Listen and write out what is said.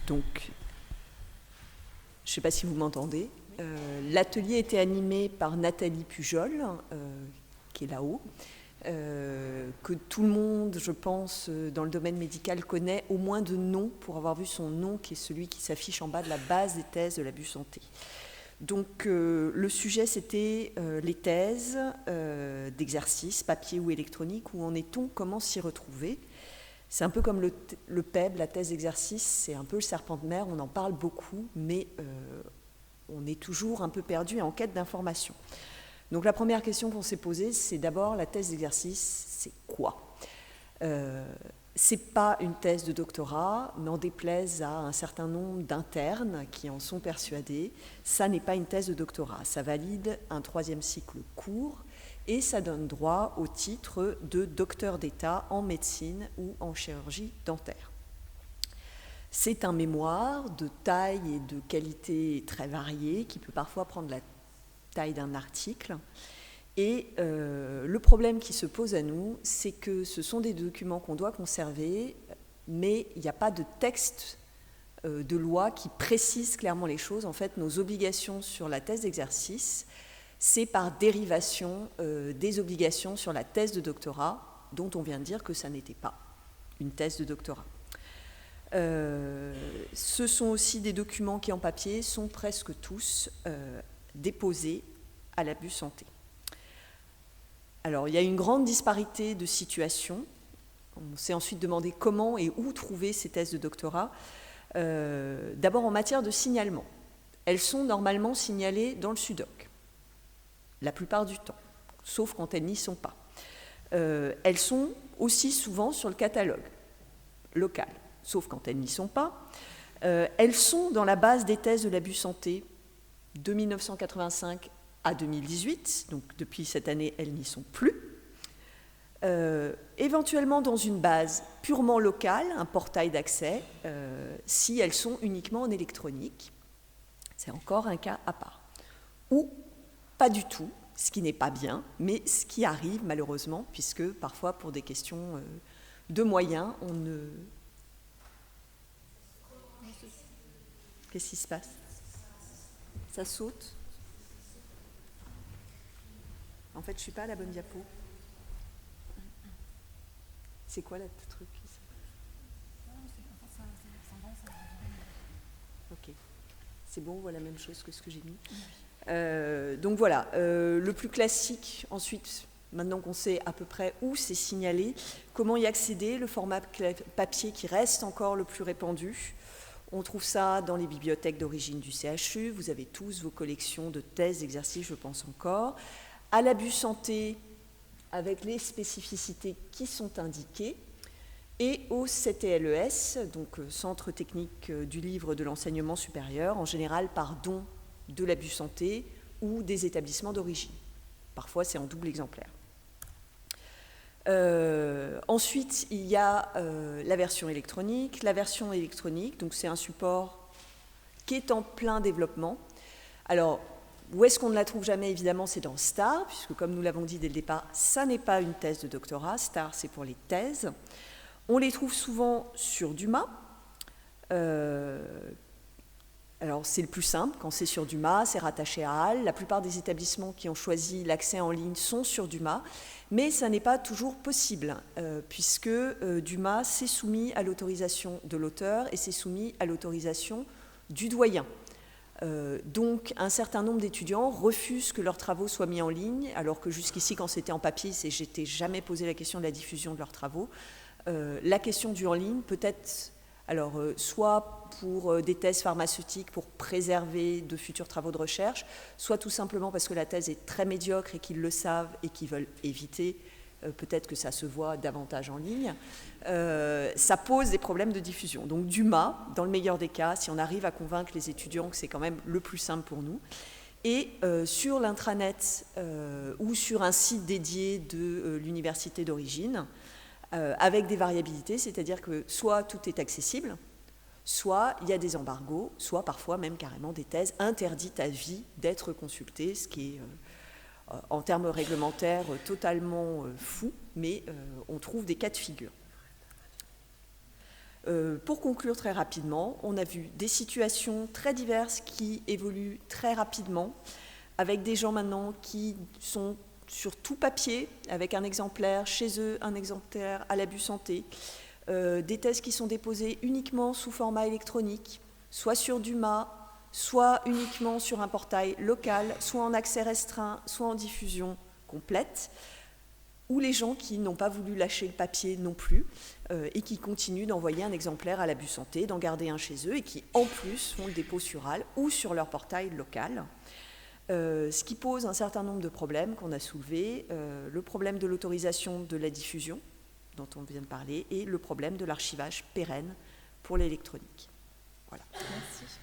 Donc, je ne sais pas si vous m'entendez. L'atelier était animé par Nathalie Pujol, qui est là-haut, que tout le monde, je pense, dans le domaine médical connaît au moins de nom, pour avoir vu son nom, qui est celui qui s'affiche en bas de la base des thèses de l'abus santé. Donc le sujet, c'était les thèses d'exercice, papier ou électronique, où en est-on, comment s'y retrouver. C'est un peu comme le PEB, la thèse d'exercice, c'est un peu le serpent de mer, on en parle beaucoup, mais on est toujours un peu perdu et en quête d'informations. Donc la première question qu'on s'est posée, c'est d'abord la thèse d'exercice, c'est quoi ? C'est pas une thèse de doctorat, n'en déplaise à un certain nombre d'internes qui en sont persuadés, ça n'est pas une thèse de doctorat, ça valide un 3e cycle court et ça donne droit au titre de docteur d'État en médecine ou en chirurgie dentaire. C'est un mémoire de taille et de qualité très variée qui peut parfois prendre la taille d'un article. Et le problème qui se pose à nous, c'est que ce sont des documents qu'on doit conserver, mais il n'y a pas de texte de loi qui précise clairement les choses. En fait, nos obligations sur la thèse d'exercice, c'est par dérivation des obligations sur la thèse de doctorat, dont on vient de dire que ça n'était pas une thèse de doctorat. Ce sont aussi des documents qui, en papier, sont presque tous déposés à l'abus santé. Alors, il y a une grande disparité de situations. On s'est ensuite demandé comment et où trouver ces thèses de doctorat. D'abord, en matière de signalement. Elles sont normalement signalées dans le SUDOC, la plupart du temps, sauf quand elles n'y sont pas. Elles sont aussi souvent sur le catalogue local, sauf quand elles n'y sont pas. Elles sont dans la base des thèses de l'abus santé de 1985 à 2018, donc depuis cette année, elles n'y sont plus. Éventuellement dans une base purement locale, un portail d'accès, si elles sont uniquement en électronique, c'est encore un cas à part. Ou pas du tout, ce qui n'est pas bien, mais ce qui arrive malheureusement, puisque parfois pour des questions de moyens, on ne... Qu'est-ce qui se passe ? Ça saute ? En fait, je ne suis pas à la bonne diapo. C'est quoi le truc ? Ok. C'est bon, on voit la même chose que ce que j'ai mis. Donc voilà, le plus classique, ensuite, maintenant qu'on sait à peu près où c'est signalé, comment y accéder, le format papier qui reste encore le plus répandu. On trouve ça dans les bibliothèques d'origine du CHU, vous avez tous vos collections de thèses, d'exercices, je pense encore. À l'abus santé, avec les spécificités qui sont indiquées, et au CTLES, donc Centre technique du livre de l'enseignement supérieur, en général par don de l'abus santé ou des établissements d'origine. Parfois, c'est en double exemplaire. Ensuite, il y a la version électronique. La version électronique, donc c'est un support qui est en plein développement. Alors, où est-ce qu'on ne la trouve jamais ? Évidemment, c'est dans STAR, puisque comme nous l'avons dit dès le départ, ça n'est pas une thèse de doctorat. STAR, c'est pour les thèses. On les trouve souvent sur Dumas. Alors, c'est le plus simple. Quand c'est sur Dumas, c'est rattaché à HAL. La plupart des établissements qui ont choisi l'accès en ligne sont sur Dumas, mais ça n'est pas toujours possible, puisque Dumas, c'est soumis à l'autorisation de l'auteur et c'est soumis à l'autorisation du doyen. Donc, un certain nombre d'étudiants refusent que leurs travaux soient mis en ligne, alors que jusqu'ici, quand c'était en papier, j'étais jamais posé la question de la diffusion de leurs travaux. La question du en ligne peut être, alors, soit pour des thèses pharmaceutiques pour préserver de futurs travaux de recherche, soit tout simplement parce que la thèse est très médiocre et qu'ils le savent et qu'ils veulent éviter peut-être que ça se voit davantage en ligne, ça pose des problèmes de diffusion. Donc Dumas, dans le meilleur des cas, si on arrive à convaincre les étudiants que c'est quand même le plus simple pour nous, et sur l'intranet ou sur un site dédié de l'université d'origine, avec des variabilités, c'est-à-dire que soit tout est accessible, soit il y a des embargos, soit parfois même carrément des thèses interdites à vie d'être consultées, ce qui est en termes réglementaires totalement fou, mais on trouve des cas de figure. Pour conclure très rapidement, on a vu des situations très diverses qui évoluent très rapidement, avec des gens maintenant qui sont sur tout papier, avec un exemplaire chez eux, un exemplaire à l'abus santé, des thèses qui sont déposées uniquement sous format électronique, soit sur Dumas, soit uniquement sur un portail local, soit en accès restreint, soit en diffusion complète, ou les gens qui n'ont pas voulu lâcher le papier non plus et qui continuent d'envoyer un exemplaire à l'abus santé, d'en garder un chez eux et qui en plus font le dépôt sur HAL ou sur leur portail local. Ce qui pose un certain nombre de problèmes qu'on a soulevés, le problème de l'autorisation de la diffusion dont on vient de parler et le problème de l'archivage pérenne pour l'électronique. Voilà. Merci.